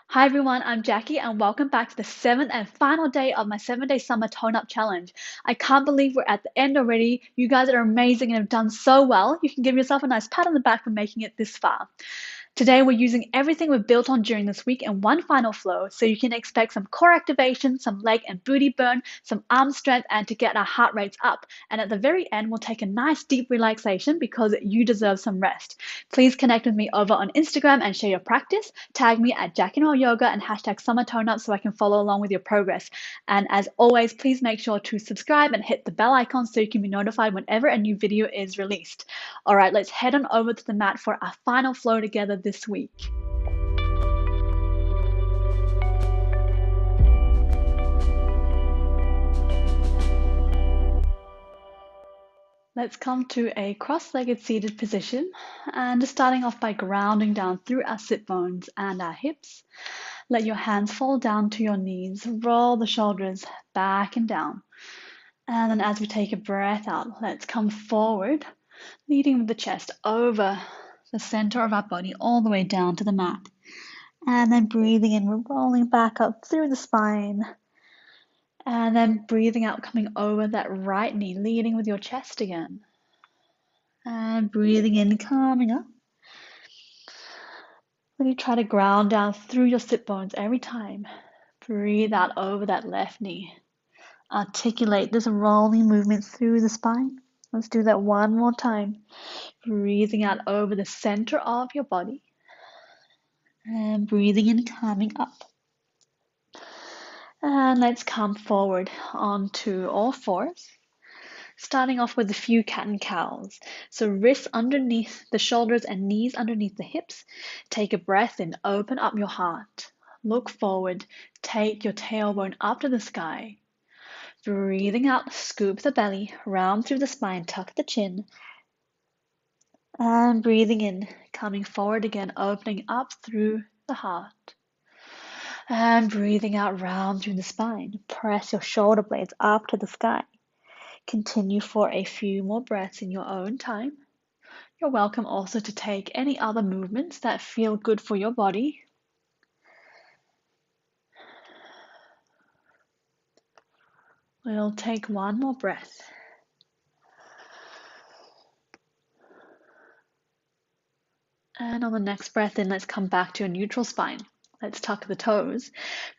Hi everyone, I'm Jacqui and welcome back to the seventh and final day of my 7-day summer tone up challenge. I can't believe we're at the end already. You guys are amazing and have done so well. You can give yourself a nice pat on the back for making it this far. Today we're using everything we've built on during this week in one final flow, so you can expect some core activation, some leg and booty burn, some arm strength, and to get our heart rates up. And at the very end, we'll take a nice deep relaxation because you deserve some rest. Please connect with me over on Instagram and share your practice. Tag me at Jacqui Noel Yoga and hashtag Summer Tone Up so I can follow along with your progress. And as always, please make sure to subscribe and hit the bell icon so you can be notified whenever a new video is released. All right, let's head on over to the mat for our final flow together this week. Let's come to a cross-legged seated position and just starting off by grounding down through our sit bones and our hips. Let your hands fall down to your knees, roll the shoulders back and down. And then as we take a breath out, let's come forward, leading with the chest over the center of our body all the way down to the mat. And then breathing in, we're rolling back up through the spine. And then breathing out, coming over that right knee, leading with your chest again. And breathing in, coming up. Really try to ground down through your sit bones every time. Breathe out over that left knee. Articulate this rolling movement through the spine. Let's do that one more time. Breathing out over the center of your body. And breathing in, coming up. And let's come forward onto all fours. Starting off with a few cat and cows. So wrists underneath the shoulders and knees underneath the hips. Take a breath in, open up your heart. Look forward, take your tailbone up to the sky. Breathing out, scoop the belly, round through the spine, tuck the chin. And breathing in, coming forward again, opening up through the heart. And breathing out, round through the spine. Press your shoulder blades up to the sky. Continue for a few more breaths in your own time. You're welcome also to take any other movements that feel good for your body. We'll take one more breath. And on the next breath in, let's come back to a neutral spine. Let's tuck the toes.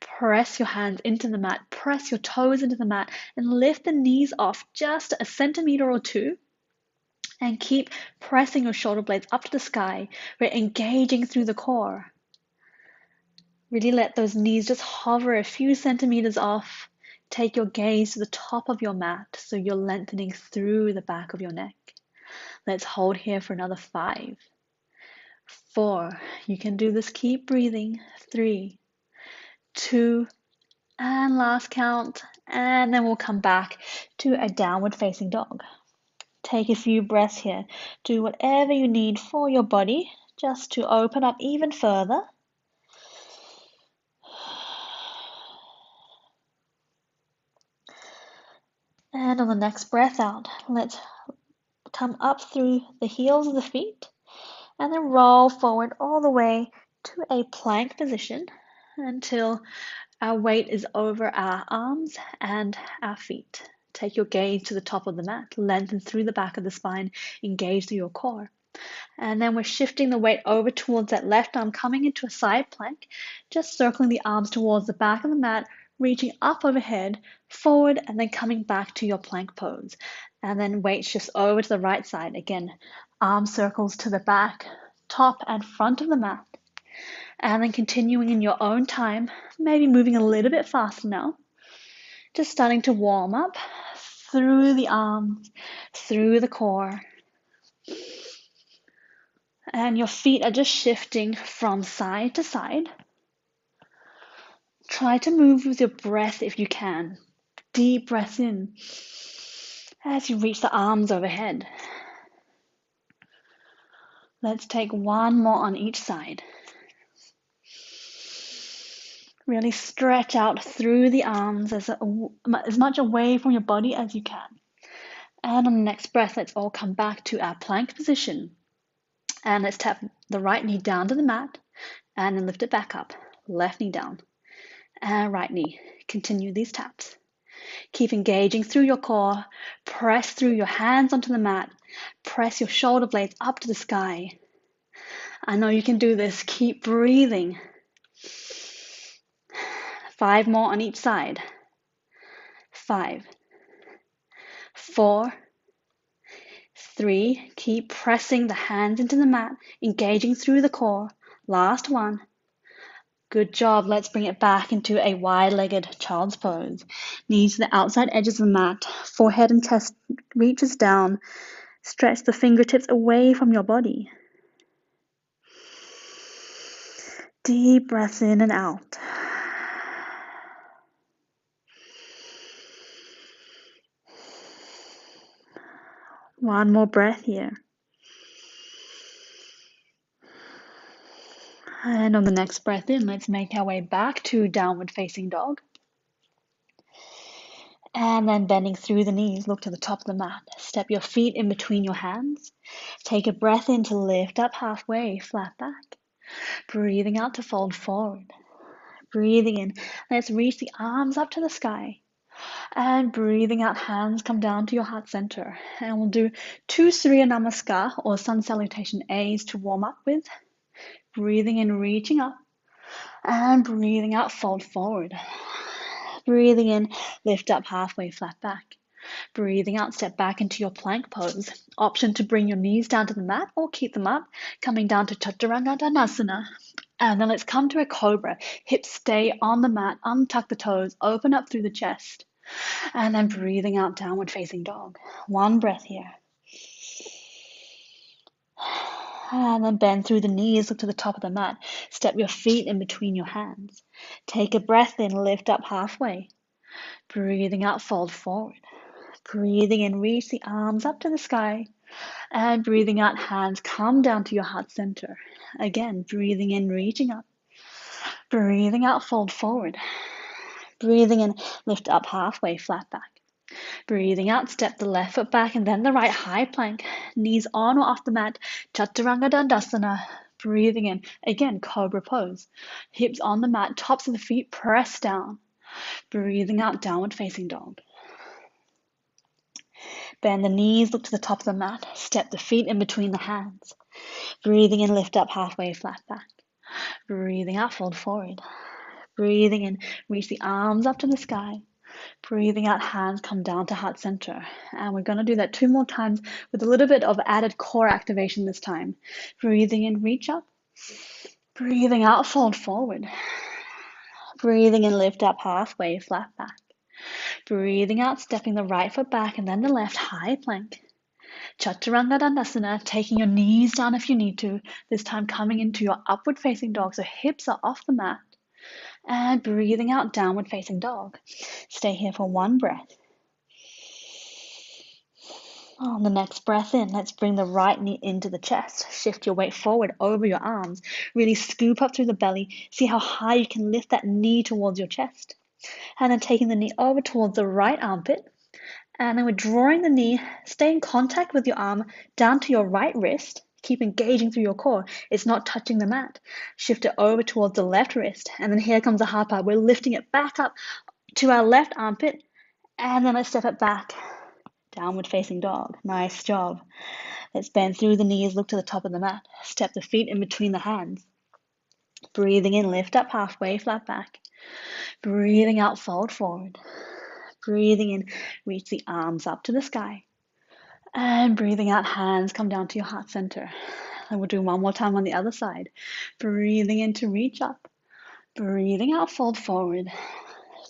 Press your hands into the mat. Press your toes into the mat and lift the knees off just a centimeter or two. And keep pressing your shoulder blades up to the sky. We're engaging through the core. Really let those knees just hover a few centimeters off. Take your gaze to the top of your mat so you're lengthening through the back of your neck. Let's hold here for another 5, 4. You can do this. Keep breathing. 3, 2, and last count. And then we'll come back to a downward facing dog. Take a few breaths here. Do whatever you need for your body just to open up even further. And on the next breath out, let's come up through the heels of the feet and then roll forward all the way to a plank position until our weight is over our arms and our feet. Take your gaze to the top of the mat, lengthen through the back of the spine, engage through your core. And then we're shifting the weight over towards that left arm, coming into a side plank, just circling the arms towards the back of the mat, reaching up overhead, forward, and then coming back to your plank pose. And then weight shifts over to the right side. Again, arm circles to the back, top and front of the mat. And then continuing in your own time, maybe moving a little bit faster now. Just starting to warm up through the arms, through the core. And your feet are just shifting from side to side. Try to move with your breath if you can. Deep breath in as you reach the arms overhead. Let's take one more on each side. Really stretch out through the arms as much away from your body as you can. And on the next breath, let's all come back to our plank position. And let's tap the right knee down to the mat and then lift it back up. left knee down, and right knee. Continue these taps. Keep engaging through your core. Press through your hands onto the mat. Press your shoulder blades up to the sky. I know you can do this. Keep breathing. 5 more on each side. 5, 4, 3. Keep pressing the hands into the mat, engaging through the core. Last one. Good job. Let's bring it back into a wide-legged child's pose. Knees to the outside edges of the mat. Forehead and chest reaches down. Stretch the fingertips away from your body. Deep breaths in and out. One more breath here. And on the next breath in, let's make our way back to downward facing dog. And then bending through the knees, look to the top of the mat. Step your feet in between your hands. Take a breath in to lift up halfway, flat back. Breathing out to fold forward. Breathing in, let's reach the arms up to the sky. And breathing out, hands come down to your heart center. And we'll do 2 Surya Namaskar or Sun Salutation A's to warm up with. Breathing in, reaching up. And breathing out, fold forward. Breathing in, lift up halfway, flat back. Breathing out, step back into your plank pose. Option to bring your knees down to the mat or keep them up. Coming down to Chaturanga Dandasana. And then let's come to a cobra. Hips stay on the mat, untuck the toes, open up through the chest. And then breathing out, downward facing dog. One breath here. And then bend through the knees, look to the top of the mat. Step your feet in between your hands. Take a breath in, lift up halfway. Breathing out, fold forward. Breathing in, reach the arms up to the sky. And breathing out, hands come down to your heart center. Again, breathing in, reaching up. Breathing out, fold forward. Breathing in, lift up halfway, flat back. Breathing out, step the left foot back and then the right high plank. Knees on or off the mat. Chaturanga Dandasana. Breathing in, again, cobra pose. Hips on the mat, tops of the feet press down. Breathing out, downward facing dog. Bend the knees, look to the top of the mat. Step the feet in between the hands. Breathing in, lift up halfway, flat back. Breathing out, fold forward. Breathing in, reach the arms up to the sky. Breathing out, hands come down to heart center. And we're going to do that 2 more times with a little bit of added core activation this time. Breathing in, reach up. Breathing out, fold forward. Breathing in, lift up halfway, flat back. Breathing out, stepping the right foot back and then the left high plank. Chaturanga Dandasana, taking your knees down if you need to. This time coming into your upward facing dog, so hips are off the mat. And breathing out, downward facing dog. Stay here for 1 breath. On the next breath in, let's bring the right knee into the chest. Shift your weight forward over your arms. Really scoop up through the belly. See how high you can lift that knee towards your chest. And then taking the knee over towards the right armpit. And then we're drawing the knee, stay in contact with your arm down to your right wrist. Keep engaging through your core. It's not touching the mat. Shift it over towards the left wrist. And then here comes the hard part. We're lifting it back up to our left armpit. And then let's step it back. Downward facing dog. Nice job. Let's bend through the knees, look to the top of the mat. Step the feet in between the hands. Breathing in, lift up halfway, flat back. Breathing out, fold forward. Breathing in, reach the arms up to the sky. And breathing out, hands come down to your heart center. And we'll do 1 more time on the other side. Breathing in to reach up. Breathing out, fold forward.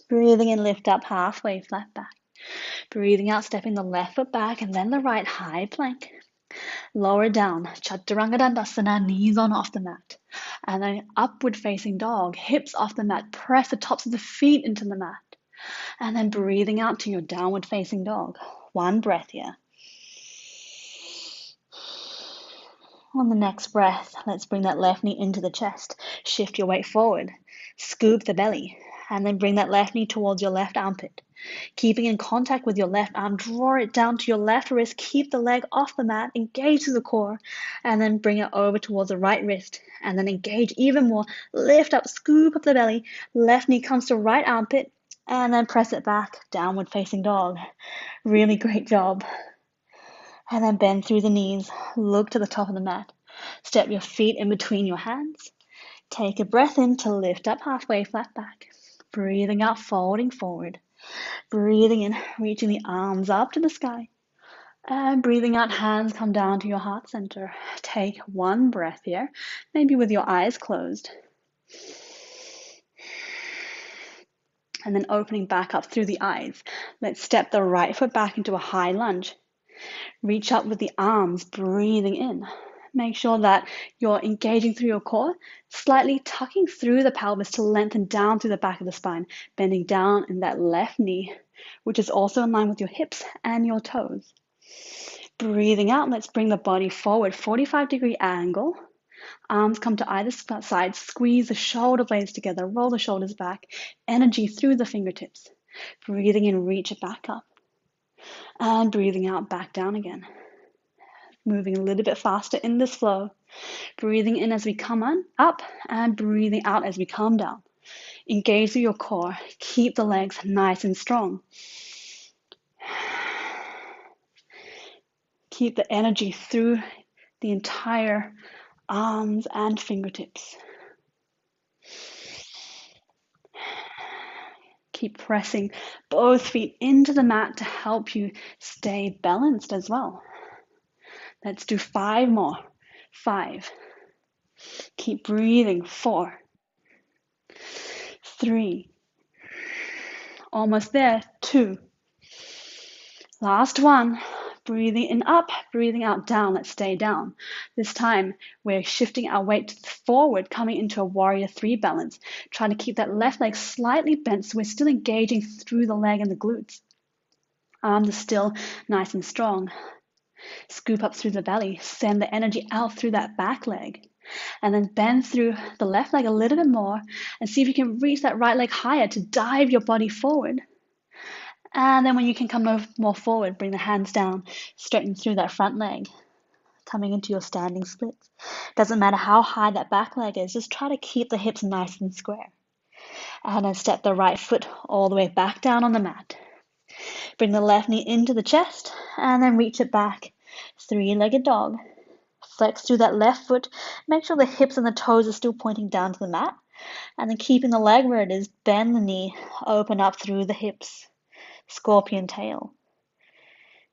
Breathing in, lift up halfway, flat back. Breathing out, stepping the left foot back and then the right high plank. Lower down, Chaturanga Dandasana, knees on off the mat. And then upward facing dog, hips off the mat. Press the tops of the feet into the mat. And then breathing out to your downward facing dog. 1 breath here. On the next breath, let's bring that left knee into the chest. Shift your weight forward. Scoop the belly. And then bring that left knee towards your left armpit. Keeping in contact with your left arm, draw it down to your left wrist, keep the leg off the mat, engage to the core, and then bring it over towards the right wrist, and then engage even more, lift up, scoop up the belly, left knee comes to right armpit, and then press it back, downward facing dog. Really great job. And then bend through the knees, look to the top of the mat, step your feet in between your hands, take a breath in to lift up halfway, flat back, breathing out, folding forward. Breathing in, reaching the arms up to the sky. And breathing out, hands come down to your heart center. Take one breath here, maybe with your eyes closed. And then opening back up through the eyes. Let's step the right foot back into a high lunge. Reach up with the arms, breathing in. Make sure that you're engaging through your core, slightly tucking through the pelvis to lengthen down through the back of the spine, bending down in that left knee, which is also in line with your hips and your toes. Breathing out, let's bring the body forward, 45-degree angle. Arms come to either side, squeeze the shoulder blades together, roll the shoulders back, energy through the fingertips. Breathing in, reach it back up. And breathing out, back down again. Moving a little bit faster in this flow. Breathing in as we come on, up, and breathing out as we come down. Engage through your core. Keep the legs nice and strong. Keep the energy through the entire arms and fingertips. Keep pressing both feet into the mat to help you stay balanced as well. Let's do 5 more. 5. Keep breathing. 4. 3. Almost there. 2. Last one. Breathing in up, breathing out down. Let's stay down. This time we're shifting our weight forward, coming into a warrior 3 balance. Trying to keep that left leg slightly bent so we're still engaging through the leg and the glutes. Arms are still nice and strong. Scoop up through the belly. Send the energy out through that back leg. And then bend through the left leg a little bit more and see if you can reach that right leg higher to dive your body forward. And then when you can come more forward, bring the hands down, straighten through that front leg, coming into your standing splits. Doesn't matter how high that back leg is, just try to keep the hips nice and square. And then step the right foot all the way back down on the mat. Bring the left knee into the chest and then reach it back. 3-legged dog. Flex through that left foot. Make sure the hips and the toes are still pointing down to the mat. And then keeping the leg where it is, bend the knee, open up through the hips. Scorpion tail.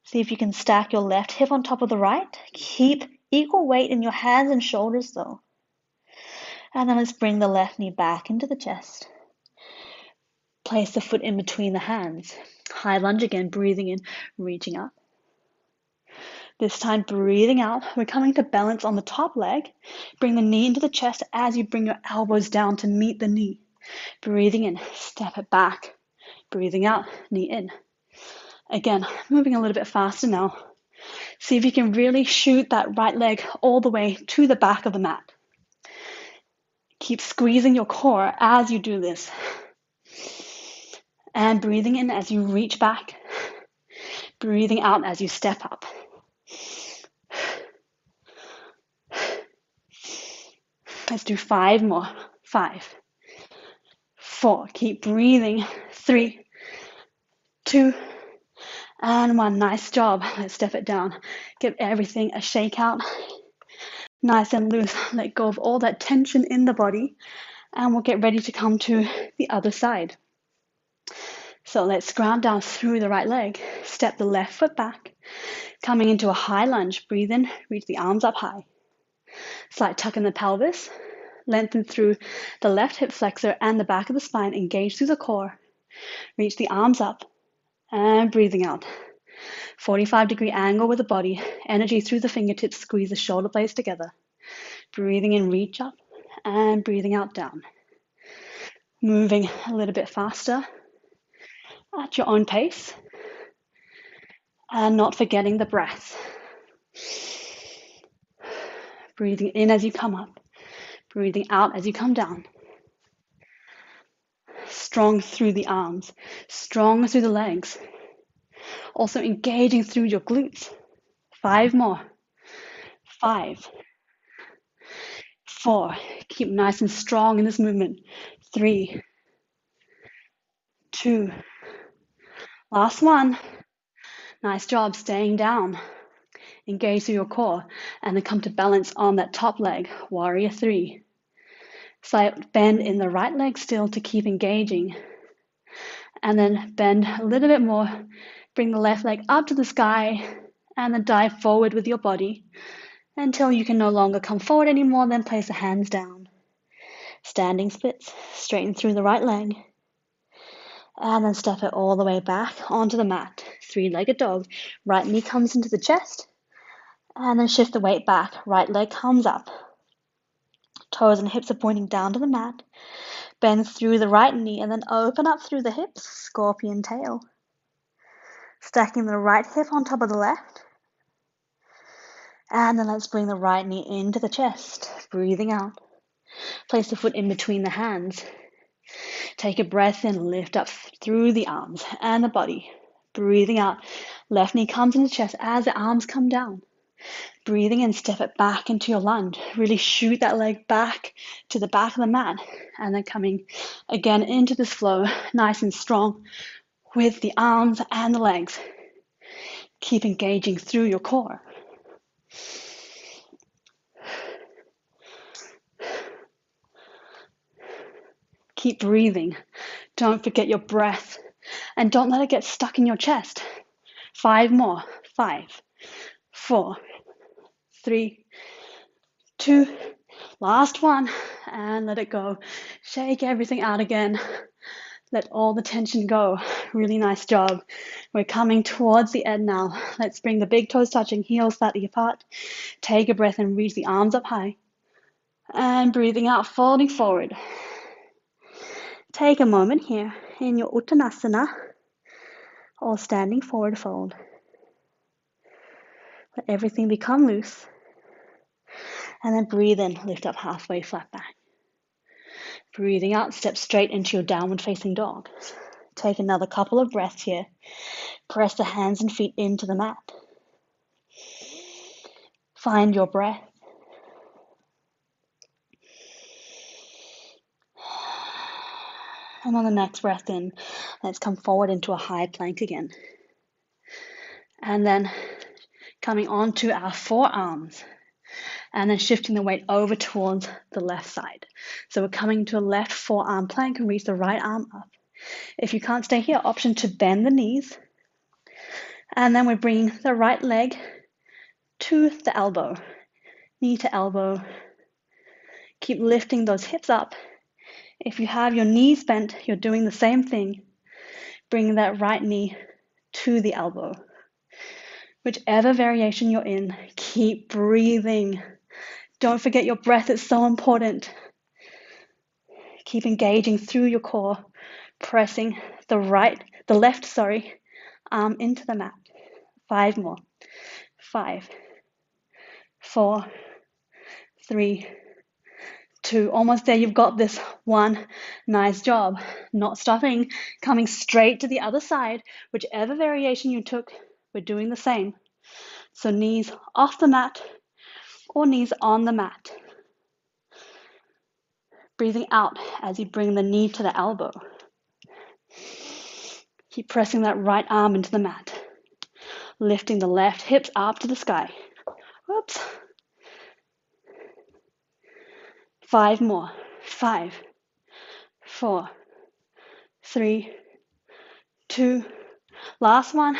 See if you can stack your left hip on top of the right. Keep equal weight in your hands and shoulders though. And then let's bring the left knee back into the chest. Place the foot in between the hands. High lunge again, breathing in, reaching up. This time, breathing out. We're coming to balance on the top leg. Bring the knee into the chest as you bring your elbows down to meet the knee. Breathing in, step it back. Breathing out, knee in. Again, moving a little bit faster now. See if you can really shoot that right leg all the way to the back of the mat. Keep squeezing your core as you do this. And breathing in as you reach back. Breathing out as you step up. Let's do 5 more. 5. 4. Keep breathing. 3. 2. And 1. Nice job. Let's step it down. Give everything a shake out. Nice and loose. Let go of all that tension in the body. And we'll get ready to come to the other side. So let's ground down through the right leg. Step the left foot back. Coming into a high lunge. Breathe in. Reach the arms up high. Slight tuck in the pelvis. Lengthen through the left hip flexor and the back of the spine. Engage through the core. Reach the arms up. And breathing out. 45-degree angle with the body. Energy through the fingertips. Squeeze the shoulder blades together. Breathing in, reach up. And breathing out, down. Moving a little bit faster at your own pace. And not forgetting the breath. Breathing in as you come up. Breathing out as you come down. strong through the arms, strong through the legs. Also engaging through your glutes. 5 more. 5, 4. Keep nice and strong in this movement. 3, 2. Last one. Nice job staying down. Engage through your core and then come to balance on that top leg. Warrior 3. Slight bend in the right leg still to keep engaging. And then bend a little bit more. Bring the left leg up to the sky and then dive forward with your body until you can no longer come forward anymore. Then place the hands down. Standing splits, straighten through the right leg. And then step it all the way back onto the mat. 3-legged dog. Right knee comes into the chest. And then shift the weight back. Right leg comes up. Toes and hips are pointing down to the mat. Bend through the right knee and then open up through the hips. Scorpion tail. Stacking the right hip on top of the left. And then let's bring the right knee into the chest. Breathing out. Place the foot in between the hands. Take a breath in, lift up through the arms and the body. Breathing out. Left knee comes into the chest as the arms come down. Breathing in, step it back into your lunge. Really shoot that leg back to the back of the mat. And then coming again into this flow, nice and strong with the arms and the legs. Keep engaging through your core. Keep breathing. Don't forget your breath. And don't let it get stuck in your chest. 5 more. 5, 4, 3, 2. Last one. And let it go. Shake everything out again. Let all the tension go. Really nice job. We're coming towards the end now. Let's bring the big toes touching, heels slightly apart. Take a breath and reach the arms up high. And breathing out, folding forward. Take a moment here in your Uttanasana or standing forward fold. Let everything become loose. And then breathe in, lift up halfway, flat back. Breathing out, step straight into your downward facing dog. Take another couple of breaths here. Press the hands and feet into the mat. Find your breath. And on the next breath in, let's come forward into a high plank again. And then coming onto our forearms. And then shifting the weight over towards the left side. So we're coming to a left forearm plank and reach the right arm up. If you can't stay here, option to bend the knees. And then we're bringing the right leg to the elbow. Knee to elbow. Keep lifting those hips up. If you have your knees bent, you're doing the same thing. Bring that right knee to the elbow. Whichever variation you're in, keep breathing. Don't forget your breath, it's so important. Keep engaging through your core, pressing the left arm into the mat. 5 more. 5, 4, 3, 2. Almost there, you've got this. 1. Nice job. Not stopping, coming straight to the other side. Whichever variation you took, we're doing the same. So knees off the mat or knees on the mat. Breathing out as you bring the knee to the elbow. Keep pressing that right arm into the mat. Lifting the left hips up to the sky. Whoops. 5 more. 5, 4, 3, 2. Last one.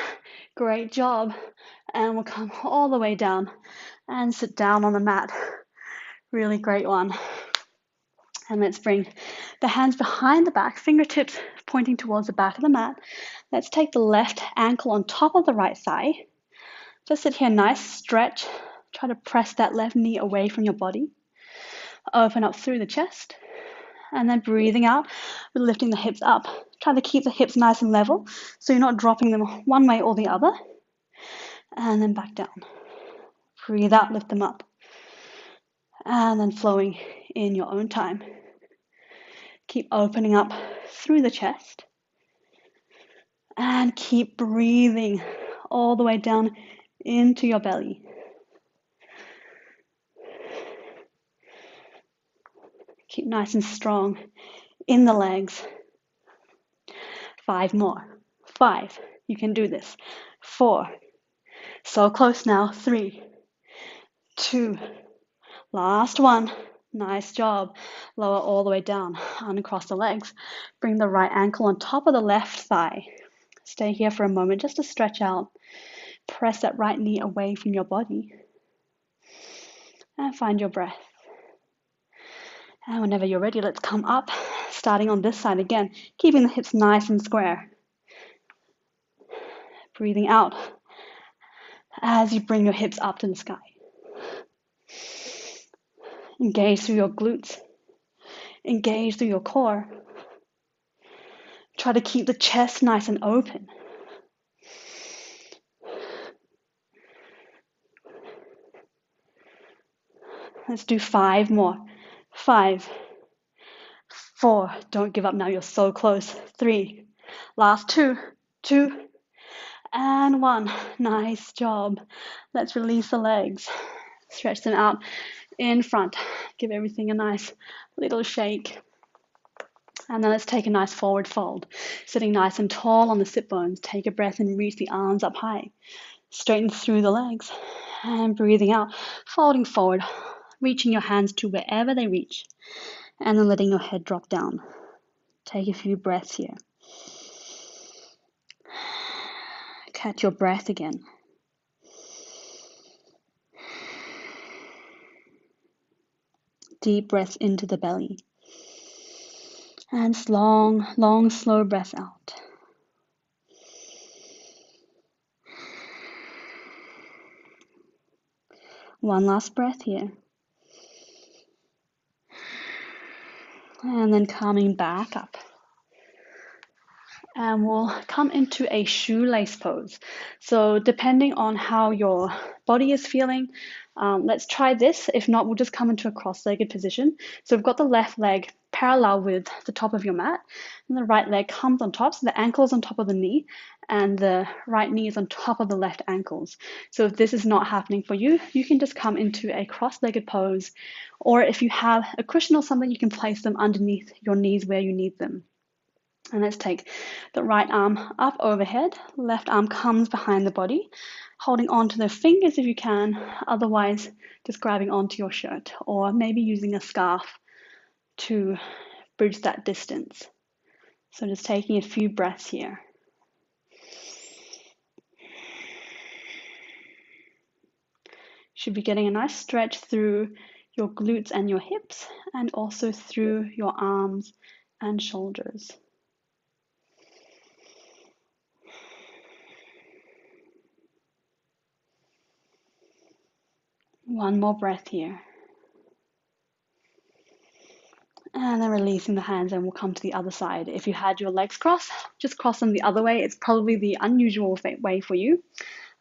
Great job. And we'll come all the way down and sit down on the mat. Really great one. And let's bring the hands behind the back, fingertips pointing towards the back of the mat. Let's take the left ankle on top of the right thigh. Just sit here, nice stretch. Try to press that left knee away from your body. Open up through the chest. And then breathing out, we're lifting the hips up. Try to keep the hips nice and level so you're not dropping them one way or the other. And then back down. Breathe out, lift them up. And then flowing in your own time. Keep opening up through the chest. And keep breathing all the way down into your belly. Keep nice and strong in the legs. 5 more. 5. You can do this. 4. So close now. 3, 2. Last one. Nice job. Lower all the way down and across the legs. Bring the right ankle on top of the left thigh. Stay here for a moment just to stretch out. Press that right knee away from your body. And find your breath. And whenever you're ready, let's come up, starting on this side again, keeping the hips nice and square. Breathing out as you bring your hips up to the sky. Engage through your glutes. Engage through your core. Try to keep the chest nice and open. Let's do 5 more. 5, 4, don't give up now, you're so close. 3, last 2, 2, and 1. Nice job. Let's release the legs. Stretch them out in front. Give everything a nice little shake. And then let's take a nice forward fold. Sitting nice and tall on the sit bones. Take a breath and reach the arms up high. Straighten through the legs. And breathing out, folding forward, reaching your hands to wherever they reach. And then letting your head drop down. Take a few breaths here. Catch your breath again. Deep breaths into the belly. And long, long, slow breaths out. One last breath here. And then coming back up. And we'll come into a shoelace pose. So depending on how your body is feeling, let's try this. If not, we'll just come into a cross-legged position. So we've got the left leg parallel with the top of your mat, and the right leg comes on top, so the ankle's on top of the knee, and the right knee is on top of the left ankles. So if this is not happening for you, you can just come into a cross-legged pose, or if you have a cushion or something, you can place them underneath your knees where you need them. And let's take the right arm up overhead, left arm comes behind the body, holding on to the fingers if you can, otherwise just grabbing onto your shirt, or maybe using a scarf to bridge that distance. So just taking a few breaths here. Should be getting a nice stretch through your glutes and your hips, and also through your arms and shoulders. One more breath here. And then releasing the hands, and we'll come to the other side. If you had your legs crossed, just cross them the other way. It's probably the unusual way for you.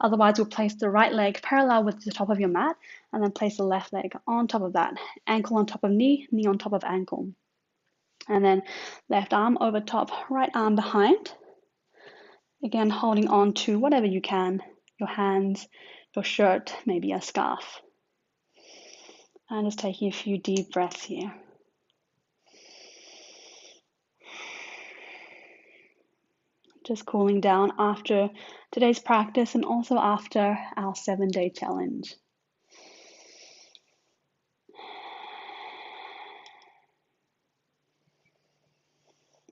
Otherwise, we'll place the right leg parallel with the top of your mat, and then place the left leg on top of that. Ankle on top of knee, knee on top of ankle. And then left arm over top, right arm behind. Again, holding on to whatever you can, your hands, your shirt, maybe a scarf. And just taking a few deep breaths here. Just cooling down after today's practice and also after our 7-day challenge.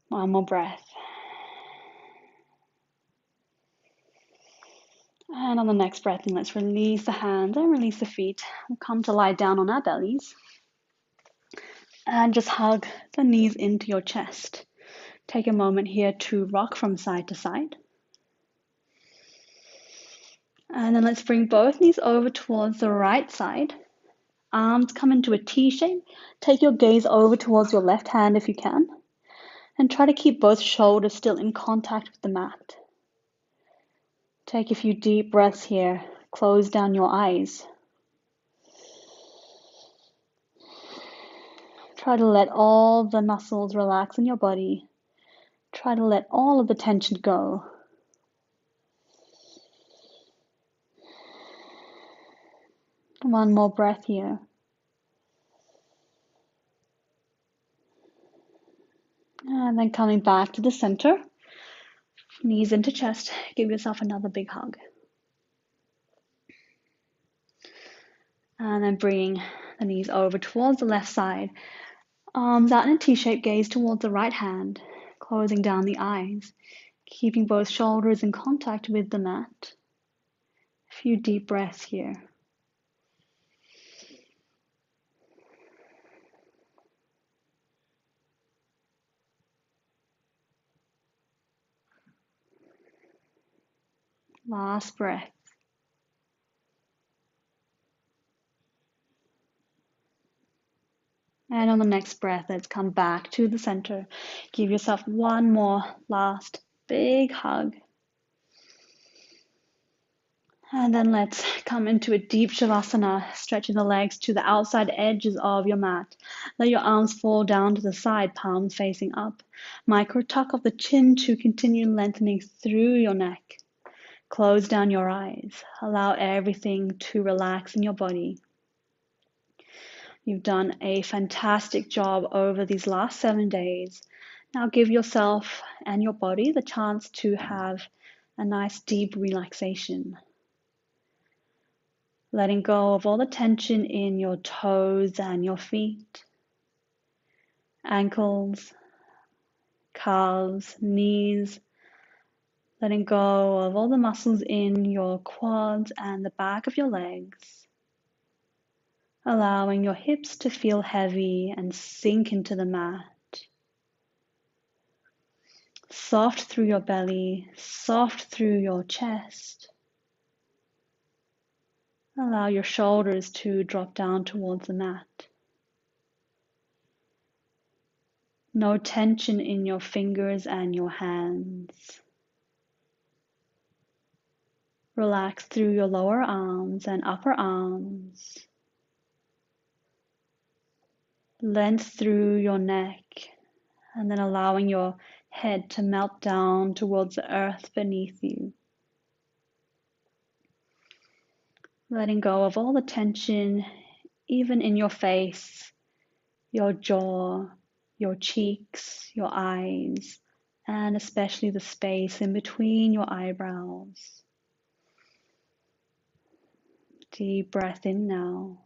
One more breath. And on the next breath in, let's release the hands and release the feet. We'll come to lie down on our bellies. And just hug the knees into your chest. Take a moment here to rock from side to side. And then let's bring both knees over towards the right side. Arms come into a T shape. Take your gaze over towards your left hand if you can. And try to keep both shoulders still in contact with the mat. Take a few deep breaths here. Close down your eyes. Try to let all the muscles relax in your body. Try to let all of the tension go. One more breath here. And then coming back to the center, knees into chest, give yourself another big hug. And then bringing the knees over towards the left side, arms out in a T-shaped gaze towards the right hand, closing down the eyes, keeping both shoulders in contact with the mat. A few deep breaths here. Last breath. And on the next breath, let's come back to the center. Give yourself one more last big hug. And then let's come into a deep Shavasana, stretching the legs to the outside edges of your mat. Let your arms fall down to the side, palms facing up. Micro tuck of the chin to continue lengthening through your neck. Close down your eyes. Allow everything to relax in your body. You've done a fantastic job over these last 7 days. Now give yourself and your body the chance to have a nice deep relaxation. Letting go of all the tension in your toes and your feet, ankles, calves, knees. Letting go of all the muscles in your quads and the back of your legs. Allowing your hips to feel heavy and sink into the mat. Soft through your belly, soft through your chest. Allow your shoulders to drop down towards the mat. No tension in your fingers and your hands. Relax through your lower arms and upper arms. Length through your neck, and then allowing your head to melt down towards the earth beneath you. Letting go of all the tension, even in your face, your jaw, your cheeks, your eyes, and especially the space in between your eyebrows. Deep breath in now.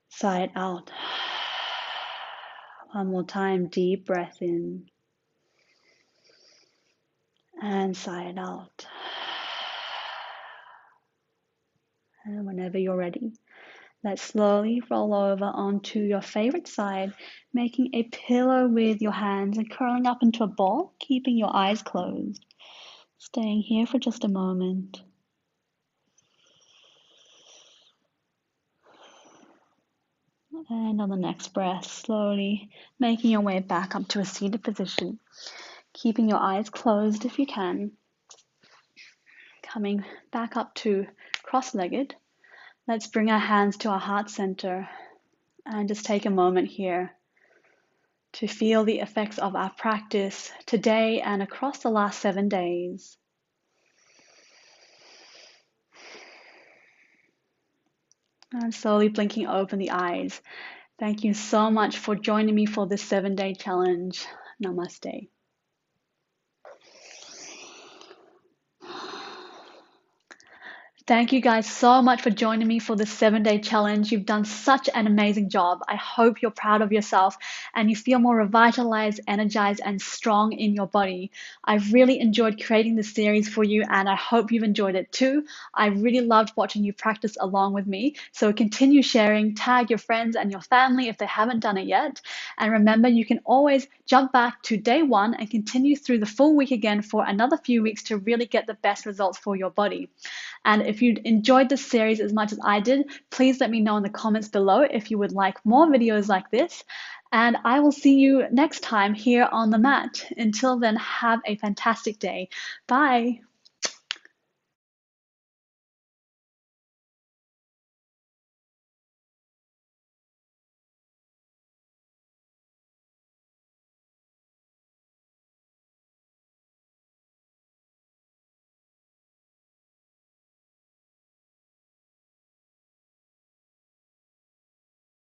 Sigh it out. One more time, deep breath in. And sigh it out. And whenever you're ready, let's slowly roll over onto your favorite side, making a pillow with your hands and curling up into a ball, keeping your eyes closed. Staying here for just a moment. And on the next breath, slowly making your way back up to a seated position, keeping your eyes closed if you can. Coming back up to cross-legged. Let's bring our hands to our heart center and just take a moment here to feel the effects of our practice today and across the last 7 days. And slowly blinking open the eyes. Thank you so much for joining me for this 7-day challenge. Namaste. Thank you guys so much for joining me for this 7-day challenge. You've done such an amazing job. I hope you're proud of yourself and you feel more revitalized, energized, and strong in your body. I've really enjoyed creating this series for you and I hope you've enjoyed it too. I really loved watching you practice along with me. So continue sharing, tag your friends and your family if they haven't done it yet. And remember, you can always jump back to day 1 and continue through the full week again for another few weeks to really get the best results for your body. And if you enjoyed this series as much as I did, please let me know in the comments below if you would like more videos like this. And I will see you next time here on the mat. Until then, have a fantastic day. Bye.